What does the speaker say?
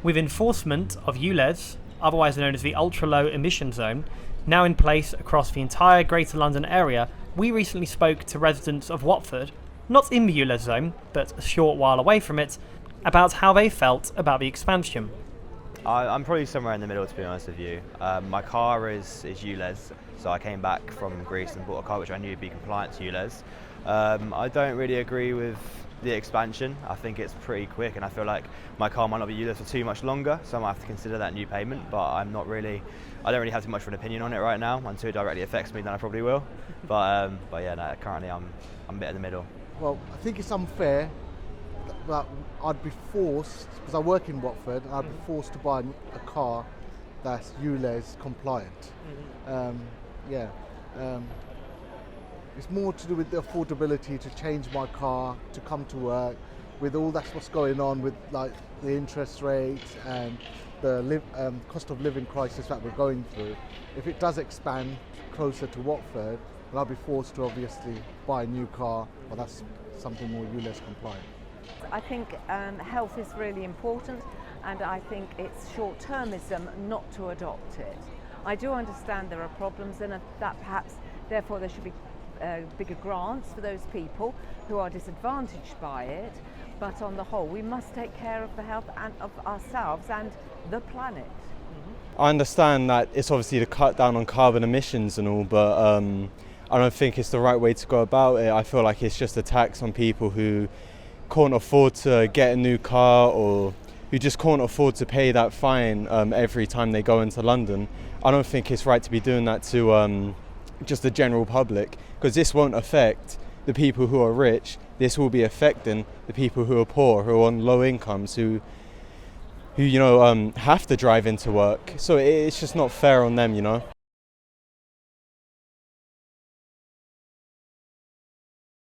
With enforcement of ULEZ, otherwise known as the ultra-low emission zone, now in place across the entire Greater London area, we recently spoke to residents of Watford, not in the ULEZ zone, but a short while away from it, about how they felt about the expansion. I'm probably somewhere in the middle, to be honest with you. My car is ULEZ, so I came back from Greece and bought a car which I knew would be compliant to ULEZ. I don't really agree with the expansion. I think it's pretty quick, and I feel like my car might not be ULEZ for too much longer, so I might have to consider that new payment, but I don't really have too much of an opinion on it right now. Until it directly affects me, then I probably will. But yeah, no, currently I'm a bit in the middle. Well, I think it's unfair that I'd be forced, because I work in Watford, I'd be forced to buy a car that's ULEZ compliant. It's more to do with the affordability to change my car, to come to work, with all that's what's going on with like the interest rates and the cost of living crisis that we're going through. If it does expand closer to Watford, then I'll be forced to obviously buy a new car, but that's something more ULEZ compliant. I think health is really important, and I think it's short-termism not to adopt it. I do understand there are problems, and that perhaps therefore there should be bigger grants for those people who are disadvantaged by it, but on the whole we must take care of the health and of ourselves and the planet. I understand that it's obviously to cut down on carbon emissions and all, but I don't think it's the right way to go about it. I feel like it's just a tax on people who can't afford to get a new car, or who just can't afford to pay that fine every time they go into London. I don't think it's right to be doing that to just the general public, because this won't affect the people who are rich. This will be affecting the people who are poor, who are on low incomes, who have to drive into work. So it's just not fair on them,